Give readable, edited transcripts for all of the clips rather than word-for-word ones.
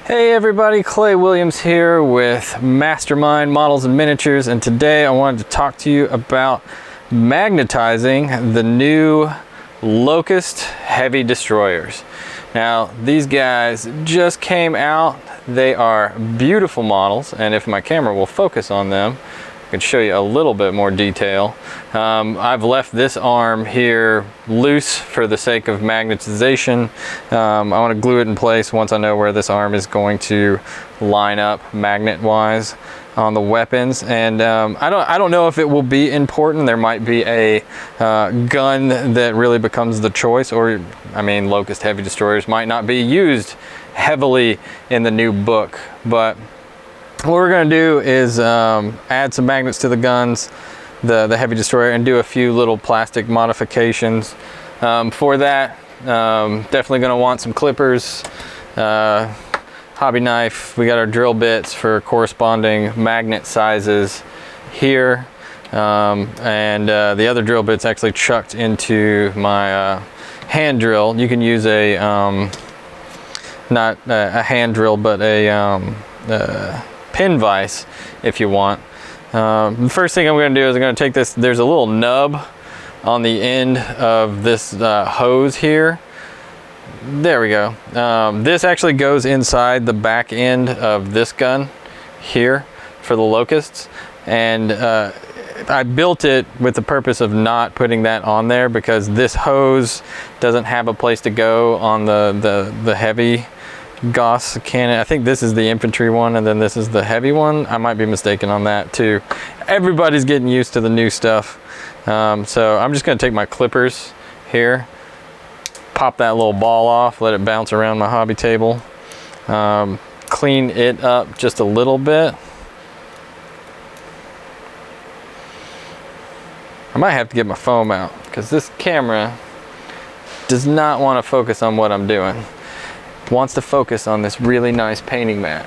Hey everybody, Clay Williams here with Mastermind Models and Miniatures, and today I wanted to talk to you about magnetizing the new Locust Heavy Destroyers. Now these guys just came out. They are beautiful models, and if my camera will focus on them, I can show you a little bit more detail. I've left this arm here loose for the sake of magnetization. I want to glue it in place once I know where this arm is going to line up magnet wise on the weapons. And I don't know if it will be important. There might be a gun that really becomes the choice, or I mean, Locust Heavy Destroyers might not be used heavily in the new book, but what we're going to do is add some magnets to the guns, the Heavy Destroyer, and do a few little plastic modifications. For that, definitely going to want some clippers, hobby knife. We got our drill bits for corresponding magnet sizes here, and the other drill bits actually chucked into my hand drill. You can use a not a hand drill, but a pin vise if you want. The first thing I'm going to do is I'm going to take this. There's a little nub on the end of this hose here. There we go. This actually goes inside the back end of this gun here for the Locusts, and I built it with the purpose of not putting that on there because this hose doesn't have a place to go on the heavy Gauss cannon. I think this is the infantry one, and then this is the heavy one. I might be mistaken on that too. Everybody's getting used to the new stuff. So I'm just going to take my clippers here, pop that little ball off, let it bounce around my hobby table, clean it up just a little bit. I might have to get my foam out because this camera does not want to focus on what I'm doing. Wants to focus on this really nice painting mat.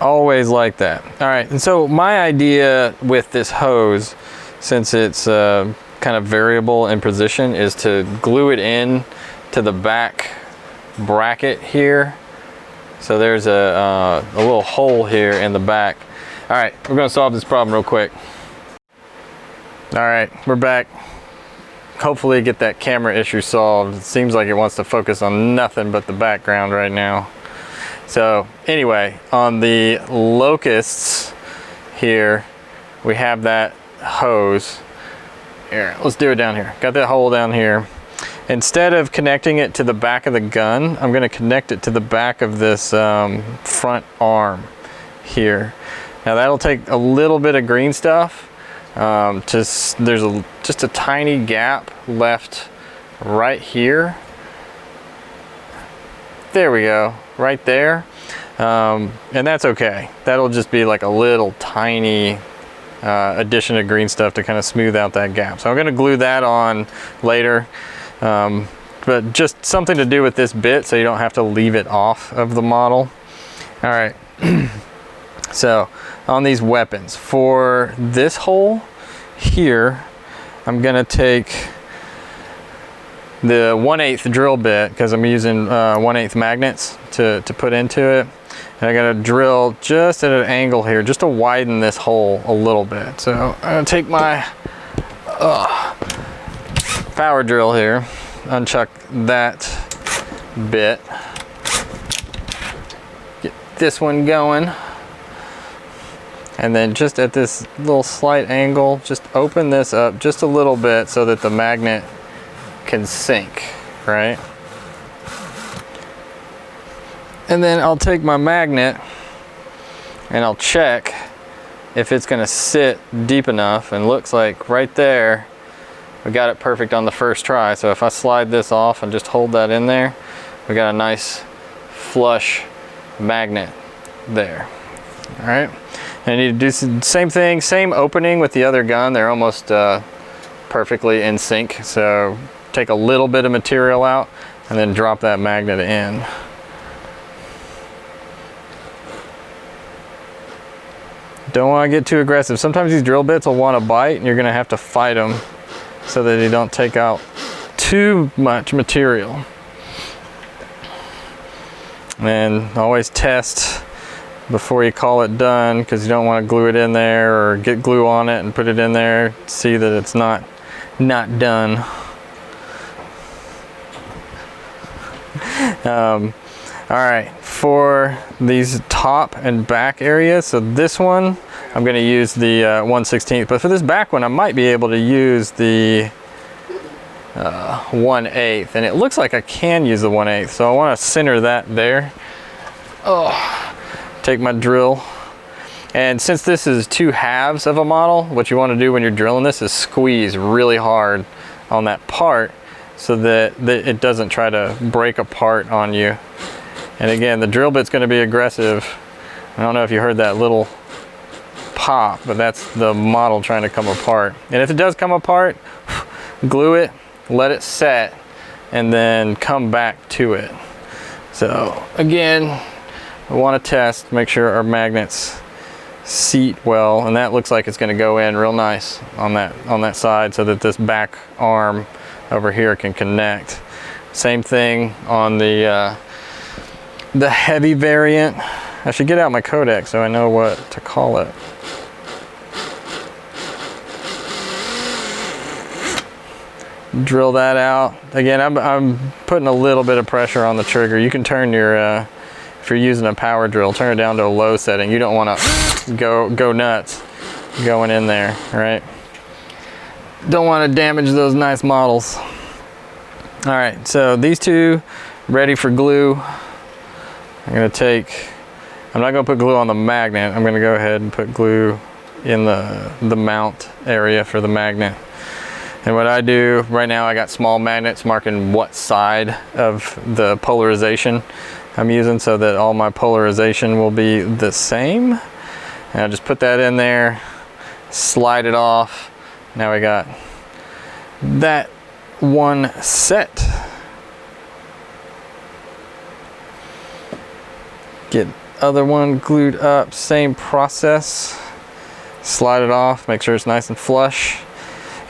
Always like that. All right, and so my idea with this hose, since it's kind of variable in position, is to glue it in to the back bracket here. So there's a little hole here in the back. All right, we're gonna solve this problem real quick. All right, we're back. Hopefully get that camera issue solved. It seems like it wants to focus on nothing but the background right now. So anyway, on the Locusts here, we have that hose. Here, let's do it down here. Got that hole down here. Instead of connecting it to the back of the gun, I'm gonna connect it to the back of this front arm here. Now that'll take a little bit of green stuff. There's just a tiny gap left right here. There we go, right there. And that's okay. That'll just be like a little tiny addition of green stuff to kind of smooth out that gap. So I'm going to glue that on later. But just something to do with this bit so you don't have to leave it off of the model. All right. So on these weapons, for this hole here, I'm gonna take the 1/8 drill bit because I'm using 1/8 magnets to put into it, and I gotta drill just at an angle here just to widen this hole a little bit. So I'm gonna take my power drill here, unchuck that bit, get this one going. And then just at this little slight angle, just open this up just a little bit so that the magnet can sink, right? And then I'll take my magnet and I'll check if it's gonna sit deep enough, and looks like right there, we got it perfect on the first try. So if I slide this off and just hold that in there, we got a nice flush magnet there, all right? And I need to do the same thing, same opening with the other gun. They're almost perfectly in sync. So take a little bit of material out and then drop that magnet in. Don't want to get too aggressive. Sometimes these drill bits will want to bite, and you're going to have to fight them so that they don't take out too much material. And always test before you call it done, because you don't want to glue it in there or get glue on it and put it in there, see that it's not done. All right, for these top and back areas, so this one I'm going to use the 1/16, but for this back one I might be able to use the 1/8, and it looks like I can use the 1/8, so I want to center that there. Take my drill, and since this is 2 halves of a model, what you want to do when you're drilling this is squeeze really hard on that part so that it doesn't try to break apart on you. And again, the drill bit's going to be aggressive. I don't know if you heard that little pop, but that's the model trying to come apart. And if it does come apart, glue it, let it set, and then come back to it. So again, I want to test, make sure our magnets seat well, and that looks like it's going to go in real nice on that side, so that this back arm over here can connect. Same thing on the heavy variant. I should get out my Codex so I know what to call it. Drill that out. Again, I'm putting a little bit of pressure on the trigger. You can turn your, if you're using a power drill, turn it down to a low setting. You don't want to go nuts going in there, right? Don't want to damage those nice models. All right, so these two ready for glue. I'm not gonna put glue on the magnet. I'm gonna go ahead and put glue in the mount area for the magnet. And what I do right now, I got small magnets marking what side of the polarization I'm using, so that all my polarization will be the same. And I just put that in there, slide it off. Now we got that one set. Get other one glued up, same process. Slide it off, make sure it's nice and flush.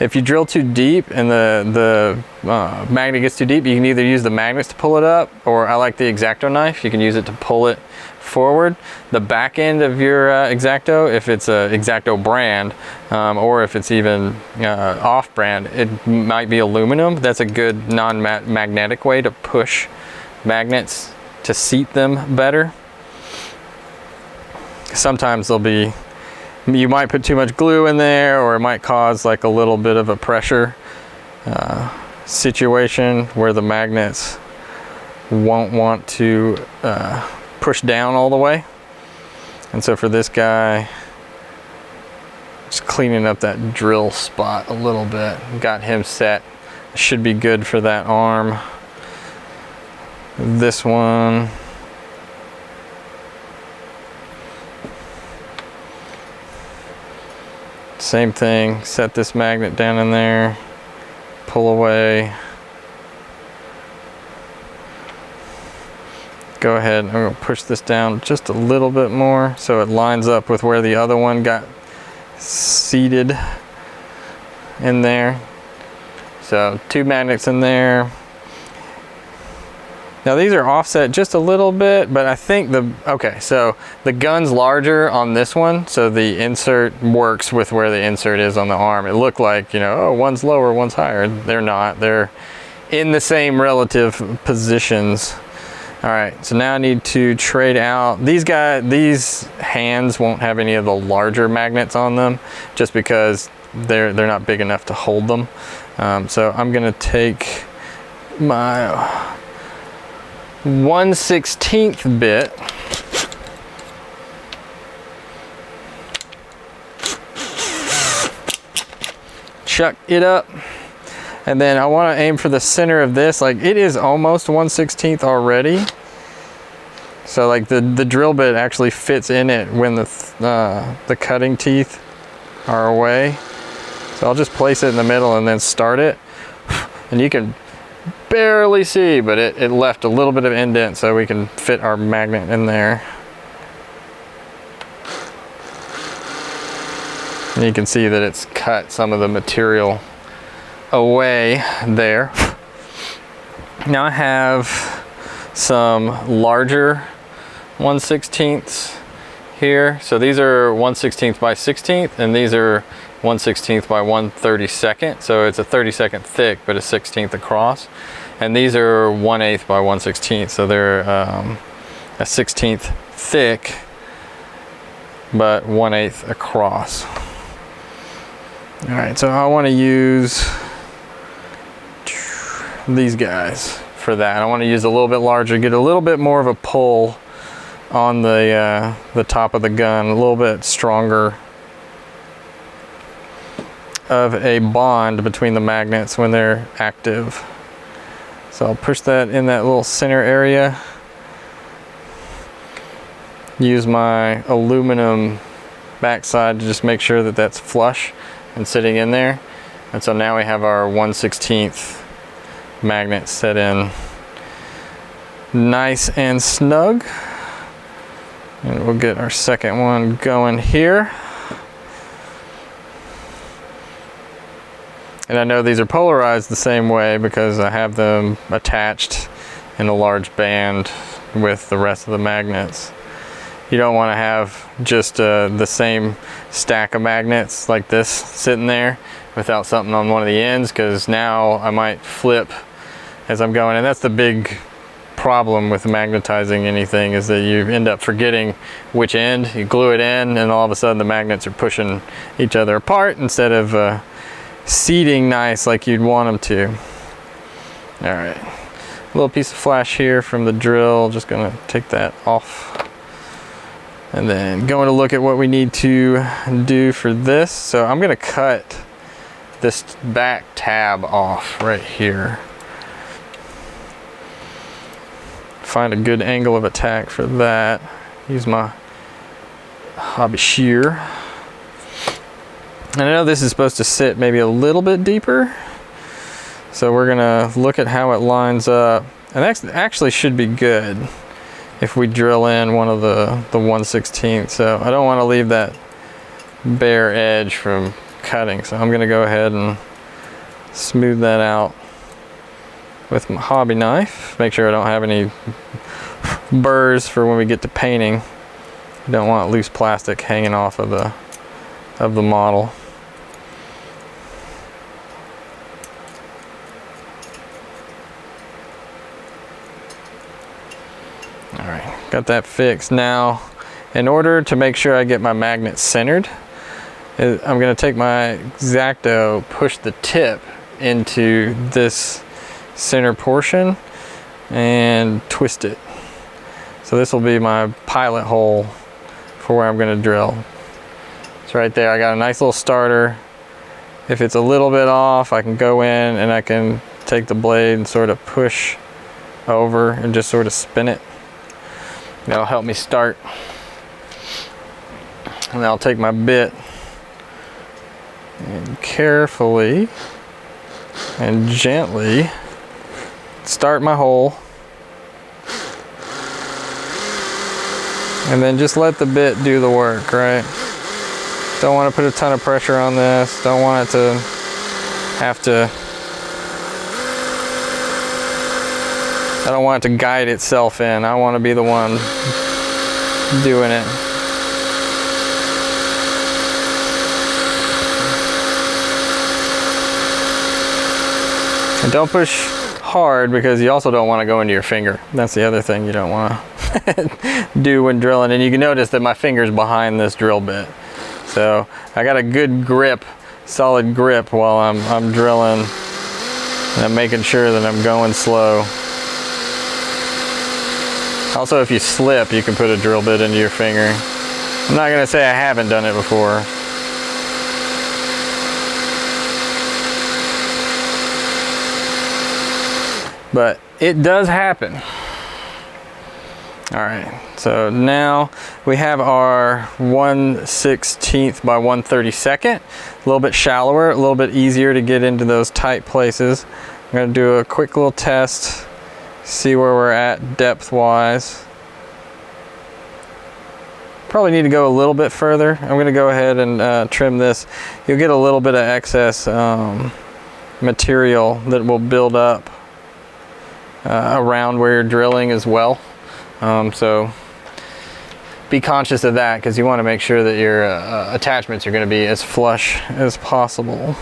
If you drill too deep and the magnet gets too deep, you can either use the magnets to pull it up, or I like the X-Acto knife. You can use it to pull it forward. The back end of your X-Acto, if it's a X-Acto brand, or if it's even off-brand, it might be aluminum. That's a good non-magnetic way to push magnets to seat them better. Sometimes you might put too much glue in there, or it might cause like a little bit of a pressure situation where the magnets won't want to push down all the way. And so for this guy, just cleaning up that drill spot a little bit, got him set. Should be good for that arm. This one, same thing, set this magnet down in there, pull away. Go ahead, I'm going to push this down just a little bit more so it lines up with where the other one got seated in there. So 2 magnets in there. Now these are offset just a little bit, but I think so the gun's larger on this one, so the insert works with where the insert is on the arm. It looked like, oh, one's lower, one's higher. They're not. They're in the same relative positions. All right, so now I need to trade out. These hands won't have any of the larger magnets on them, just because they're not big enough to hold them. So I'm gonna take my 1/16 bit, chuck it up, and then I want to aim for the center of this. Like, it is almost 1/16 already, so like the drill bit actually fits in it when the cutting teeth are away. So I'll just place it in the middle and then start it, and you can barely see, but it left a little bit of indent so we can fit our magnet in there. And you can see that it's cut some of the material away there. Now I have some larger 1/16 here. So these are 1/16 by 16th, and these are 1/16 by 1/32. So it's a 32nd thick, but a 16th across. And these are 1/8 by 1/16. So they're a 16th thick, but 1/8 across. All right, so I want to use these guys for that. I want to use a little bit larger, get a little bit more of a pull on the top of the gun, a little bit stronger of a bond between the magnets when they're active. So I'll push that in that little center area. Use my aluminum backside to just make sure that that's flush and sitting in there. And so now we have our 1/16 magnet set in nice and snug. And we'll get our second one going here. And I know these are polarized the same way because I have them attached in a large band with the rest of the magnets. You don't want to have just the same stack of magnets like this sitting there without something on one of the ends, because now I might flip as I'm going. And that's the big problem with magnetizing anything, is that you end up forgetting which end. You glue it in and all of a sudden the magnets are pushing each other apart instead of seating nice like you'd want them to. All right, a little piece of flash here from the drill. Just gonna take that off. And then going to look at what we need to do for this. So I'm gonna cut this back tab off right here. Find a good angle of attack for that. Use my hobby shear. And I know this is supposed to sit maybe a little bit deeper. So we're gonna look at how it lines up. And that actually should be good if we drill in one of the 1/16. So I don't want to leave that bare edge from cutting. So I'm gonna go ahead and smooth that out with my hobby knife. Make sure I don't have any burrs for when we get to painting. You don't want loose plastic hanging off of the model. All right, got that fixed. Now, in order to make sure I get my magnet centered, I'm gonna take my X-Acto, push the tip into this center portion and twist it. So this will be my pilot hole for where I'm gonna drill. It's right there. I got a nice little starter. If it's a little bit off, I can go in and I can take the blade and sort of push over and just sort of spin it. That'll help me start. And then I'll take my bit and carefully and gently start my hole. And then just let the bit do the work, right? Don't want to put a ton of pressure on this. Don't want it to have to, I don't want it to guide itself in. I want to be the one doing it. And don't push hard, because you also don't want to go into your finger. That's the other thing you don't want to do when drilling. And you can notice that my finger's behind this drill bit. So I got a good grip, solid grip while I'm drilling. And I'm making sure that I'm going slow. Also, if you slip, you can put a drill bit into your finger. I'm not gonna say I haven't done it before. But it does happen. All right, so now we have our 1/16 by 1/32, a little bit shallower, a little bit easier to get into those tight places. I'm gonna do a quick little test, see where we're at depth-wise. Probably need to go a little bit further. I'm gonna go ahead and trim this. You'll get a little bit of excess material that will build up around where you're drilling as well. So be conscious of that, because you want to make sure that your attachments are going to be as flush as possible.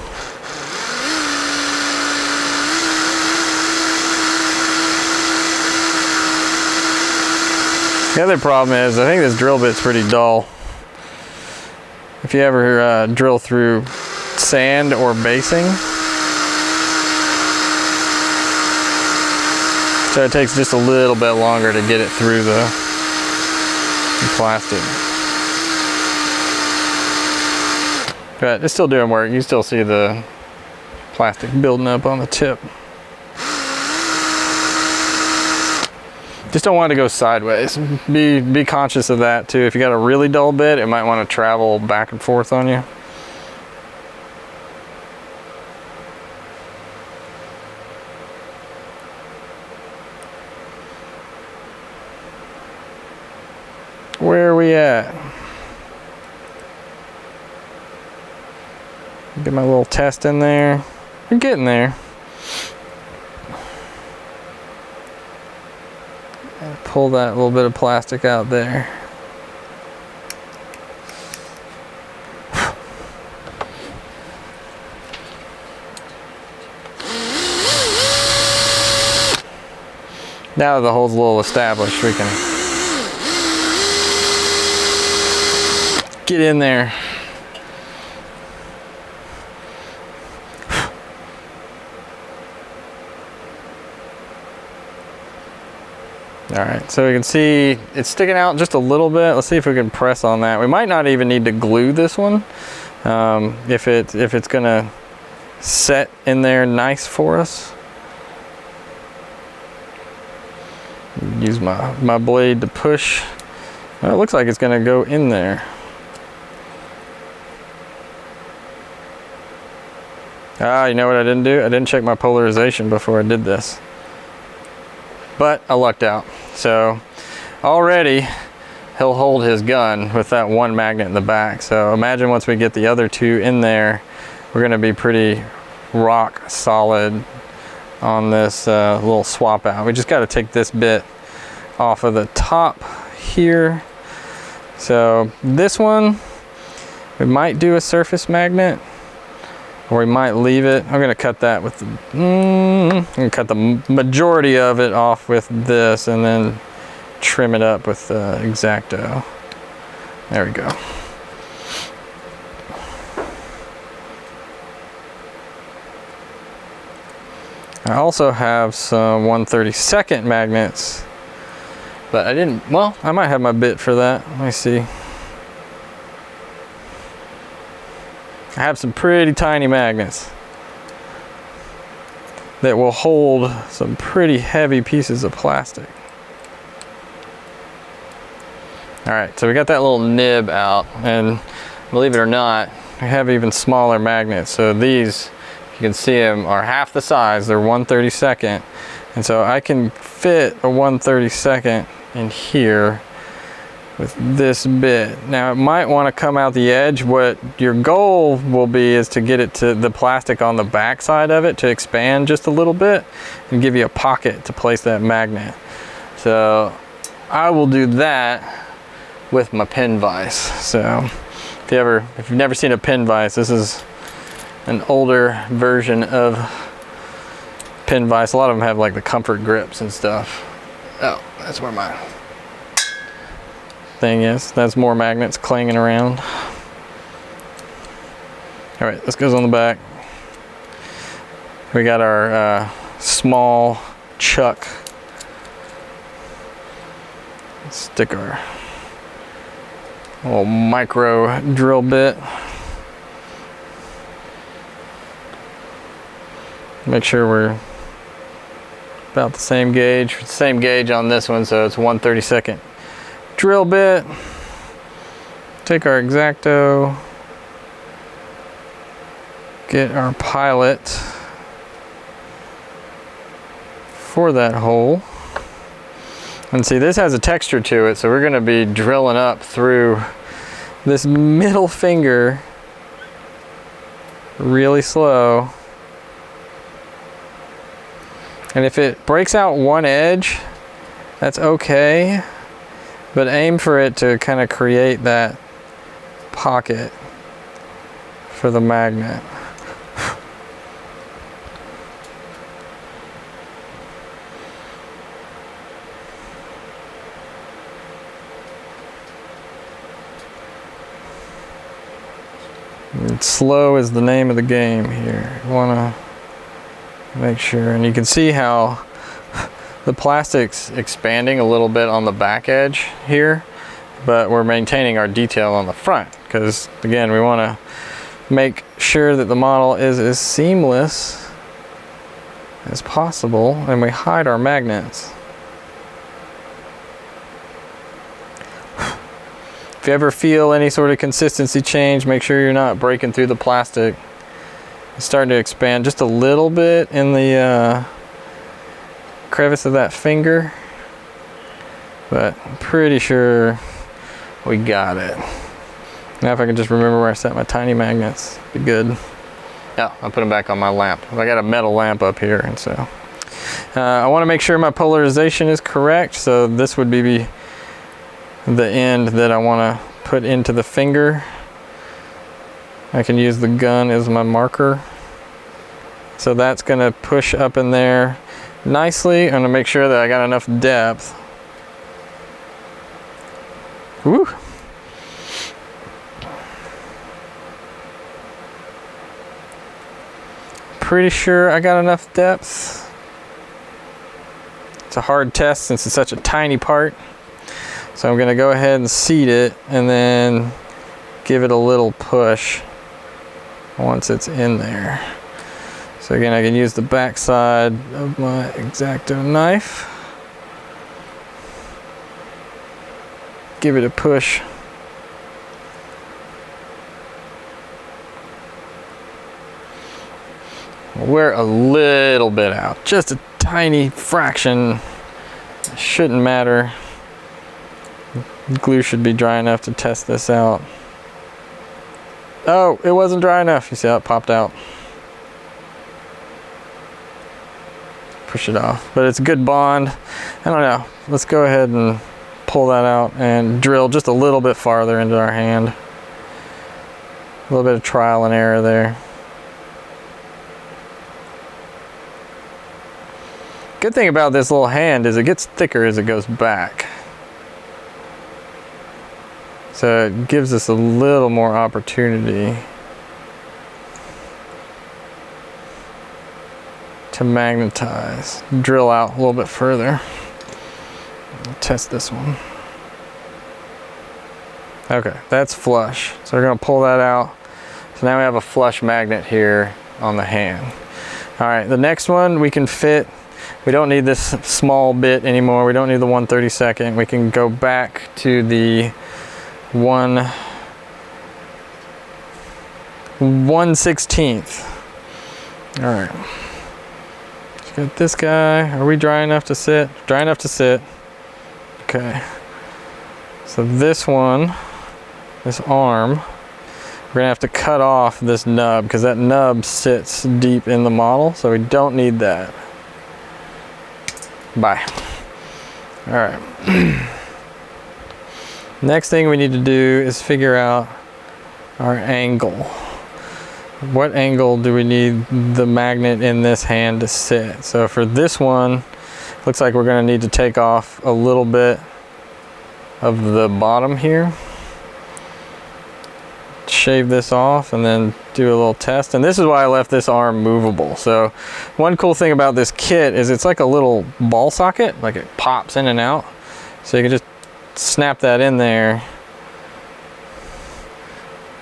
The other problem is, I think this drill bit's pretty dull. If you ever drill through sand or basing, so it takes just a little bit longer to get it through the plastic. But it's still doing work. You still see the plastic building up on the tip. Just don't want it to go sideways. Be conscious of that too. If you got a really dull bit, it might want to travel back and forth on you. Where are we at? Get my little test in there. We're getting there. Pull that little bit of plastic out there. Now the hole's a little established, we can get in there. All right, so we can see it's sticking out just a little bit. Let's see if we can press on that. We might not even need to glue this one if it's gonna set in there nice for us. Use my blade to push. Well, it looks like it's gonna go in there. Ah, you know what I didn't do? I didn't check my polarization before I did this. But I lucked out. So already he'll hold his gun with that one magnet in the back. So imagine once we get the other two in there, we're gonna be pretty rock solid on this little swap out. We just gotta take this bit off of the top here. So this one, we might do a surface magnet, or we might leave it. I'm gonna cut that with I'm gonna cut the majority of it off with this and then trim it up with the X-Acto. There we go. I also have some 1/32 magnets, but I didn't, well, I might have my bit for that. Let me see. I have some pretty tiny magnets that will hold some pretty heavy pieces of plastic. All right, so we got that little nib out, and believe it or not, we have even smaller magnets. So these, you can see them, are half the size. They're 1/32, and so I can fit a 1/32 in here with this bit. Now it might want to come out the edge. What your goal will be is to get it to the plastic on the back side of it to expand just a little bit and give you a pocket to place that magnet. So I will do that with my pin vise. So if you've never seen a pin vise, this is an older version of pin vise. A lot of them have like the comfort grips and stuff. Oh, that's where my thing is. That's more magnets clanging around. All right, this goes on the back. We got our small chuck. Let's stick our little micro drill bit. Make sure we're about the same gauge. Same gauge on this one, so it's 1/32 drill bit. Take our X-Acto, get our pilot for that hole. And see, this has a texture to it, so we're gonna be drilling up through this middle finger really slow. And if it breaks out one edge, that's okay, but aim for it to kind of create that pocket for the magnet. And slow is the name of the game here. You want to make sure, and you can see how the plastic's expanding a little bit on the back edge here, but we're maintaining our detail on the front because, again, we want to make sure that the model is as seamless as possible, and we hide our magnets. If you ever feel any sort of consistency change, make sure you're not breaking through the plastic. It's starting to expand just a little bit in the crevice of that finger, but I'm pretty sure we got it. Now if I can just remember where I set my tiny magnets, be good. Yeah, I'll put them back on my lamp. I got a metal lamp up here, and so I want to make sure my polarization is correct, so this would be the end that I want to put into the finger. I can use the gun as my marker. So that's going to push up in there nicely. I'm going to make sure that I got enough depth. Woo! Pretty sure I got enough depth. It's a hard test since it's such a tiny part. So I'm going to go ahead and seat it and then give it a little push once it's in there. So again, I can use the back side of my X-Acto knife. Give it a push. Wear a little bit out, just a tiny fraction. It shouldn't matter. Glue should be dry enough to test this out. Oh, it wasn't dry enough. You see how it popped out? Push it off, but it's a good bond. I don't know. Let's go ahead and pull that out and drill just a little bit farther into our hand. A little bit of trial and error there. Good thing about this little hand is it gets thicker as it goes back. So it gives us a little more opportunity to magnetize. Drill out a little bit further. Test this one. Okay, that's flush. So we're going to pull that out. So now we have a flush magnet here on the hand. All right, the next one we can fit. We don't need this small bit anymore. We don't need the 1/32. We can go back to the 1/16. All right. Let's get this guy. Are we dry enough to sit? Dry enough to sit. Okay. So this one, this arm, we're gonna have to cut off this nub because that nub sits deep in the model, so we don't need that. Bye. All right. Next thing we need to do is figure out our angle. What angle do we need the magnet in this hand to sit? So for this one, looks like we're going to need to take off a little bit of the bottom here. Shave this off and then do a little test. And this is why I left this arm movable. So one cool thing about this kit is it's like a little ball socket, like it pops in and out. So you can just snap that in there,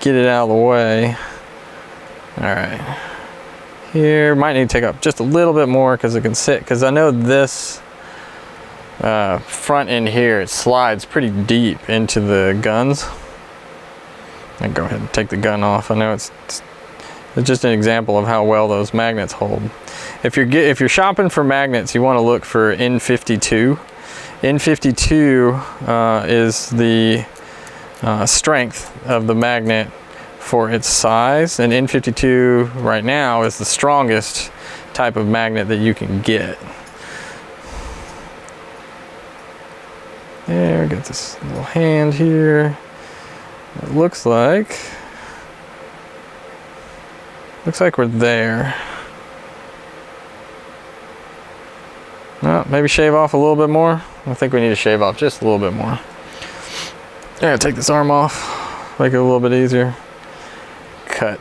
get it out of the way. All right, here might need to take up just a little bit more because it can sit, because I know this front end here, it slides pretty deep into the guns. And go ahead and take the gun off. I know it's just an example of how well those magnets hold. If you're shopping for magnets, you want to look for N52. N52 is the strength of the magnet for its size, and N52 right now is the strongest type of magnet that you can get. There, got this little hand here. It looks like we're there. Well, maybe shave off a little bit more. I think we need to shave off just a little bit more. Yeah, take this arm off, make it a little bit easier. Cut.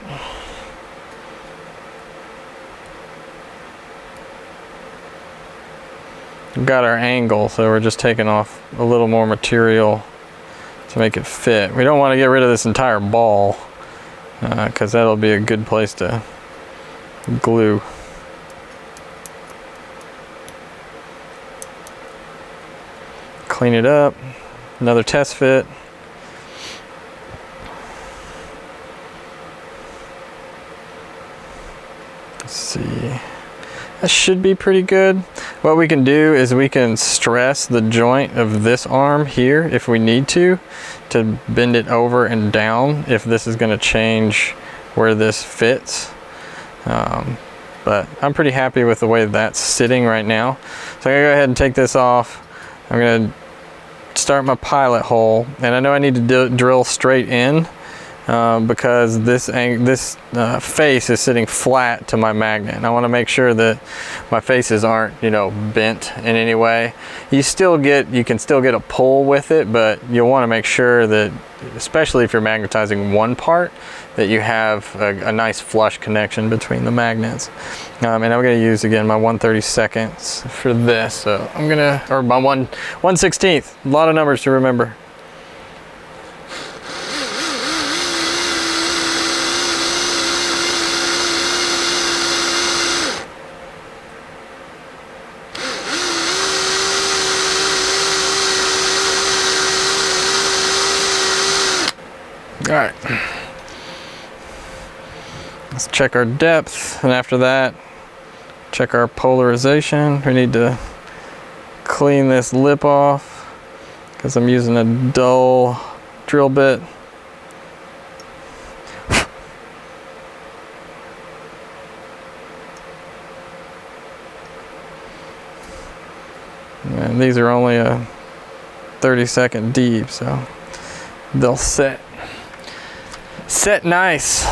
We've got our angle, so we're just taking off a little more material to make it fit. We don't want to get rid of this entire ball because that'll be a good place to glue. Clean it up. Another test fit. Let's see. That should be pretty good. What we can do is we can stress the joint of this arm here if we need to bend it over and down if this is going to change where this fits. But I'm pretty happy with the way that's sitting right now. So I'm going to go ahead and take this off. I'm going to start my pilot hole, and I know I need to drill straight in because this face is sitting flat to my magnet, and I want to make sure that my faces aren't, you know, bent in any way. You can still get a pull with it, but you'll want to make sure that, especially if you're magnetizing one part, that you have a nice flush connection between the magnets. And I'm going to use again my 1/32 for this. So I'm gonna, or my 1/16. A lot of numbers to remember. All right. Let's check our depth, and after that, check our polarization. We need to clean this lip off because I'm using a dull drill bit. And these are only a 30-second deep, so they'll set nice.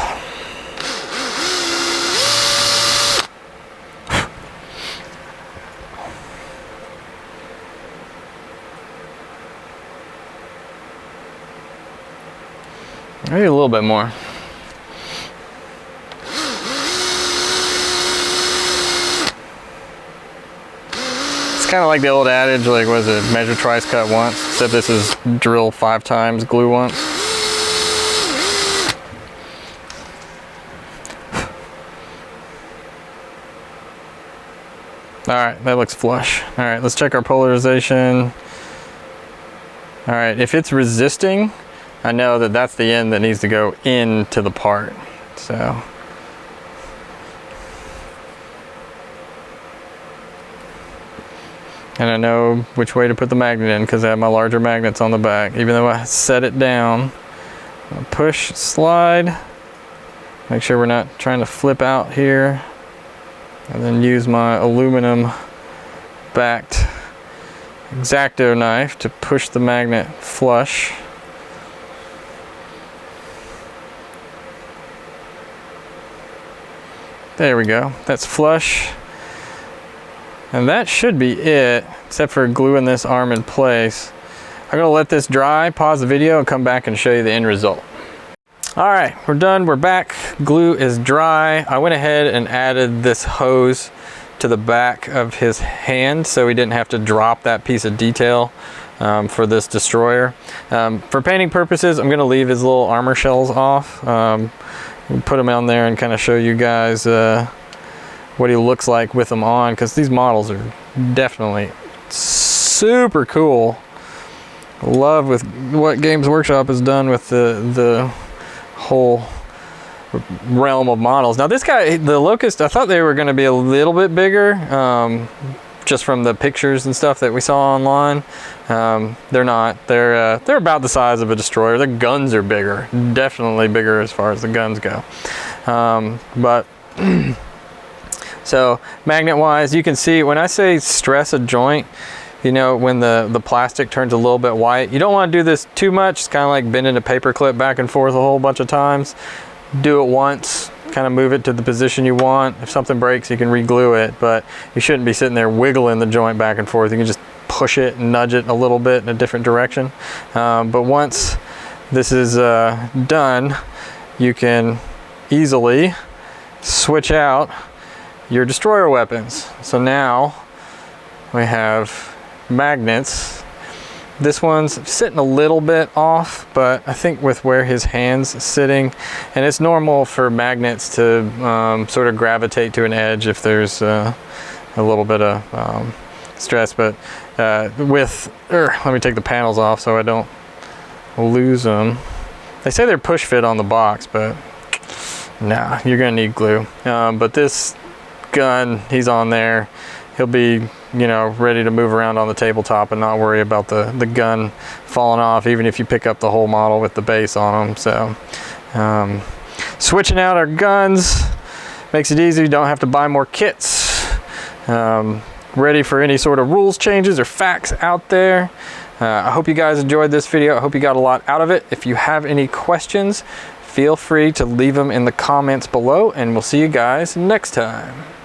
Maybe a little bit more. It's kind of like the old adage, like, was it measure twice, cut once? Except this is drill 5 times, glue once. All right, that looks flush. All right, let's check our polarization. All right, if it's resisting, I know that that's the end that needs to go into the part. So. And I know which way to put the magnet in because I have my larger magnets on the back. Even though I set it down, I'll push, slide, make sure we're not trying to flip out here. And then use my aluminum backed X-Acto knife to push the magnet flush. There we go, that's flush. And that should be it, except for gluing this arm in place. I'm gonna let this dry, pause the video, and come back and show you the end result. All right, we're done, we're back. Glue is dry. I went ahead and added this hose to the back of his hand so he didn't have to drop that piece of detail for this destroyer. For painting purposes, I'm gonna leave his little armor shells off. Put them on there and kind of show you guys what he looks like with them on, because these models are definitely super cool. Love with what Games Workshop has done with the whole realm of models. Now this guy, the Locust, I thought they were going to be a little bit bigger, just from the pictures and stuff that we saw online. They're not. They're about the size of a destroyer. Their guns are bigger, definitely bigger as far as the guns go. But so magnet wise, you can see when I say stress a joint, you know, when the plastic turns a little bit white. You don't want to do this too much. It's kind of like bending a paper clip back and forth a whole bunch of times. Do it once, kind of move it to the position you want. If something breaks, you can re-glue it, but you shouldn't be sitting there wiggling the joint back and forth. You can just push it and nudge it a little bit in a different direction. But once this is done, you can easily switch out your destroyer weapons. So now we have magnets. This one's sitting a little bit off, but I think with where his hand's sitting, and it's normal for magnets to sort of gravitate to an edge if there's a little bit of stress, but let me take the panels off so I don't lose them. They say they're push fit on the box, but nah, you're gonna need glue. But this gun, he's on there. He'll be, you know, ready to move around on the tabletop and not worry about the gun falling off, even if you pick up the whole model with the base on them. So switching out our guns makes it easy. You don't have to buy more kits. Ready for any sort of rules changes or facts out there. I hope you guys enjoyed this video. I hope you got a lot out of it. If you have any questions, feel free to leave them in the comments below, and we'll see you guys next time.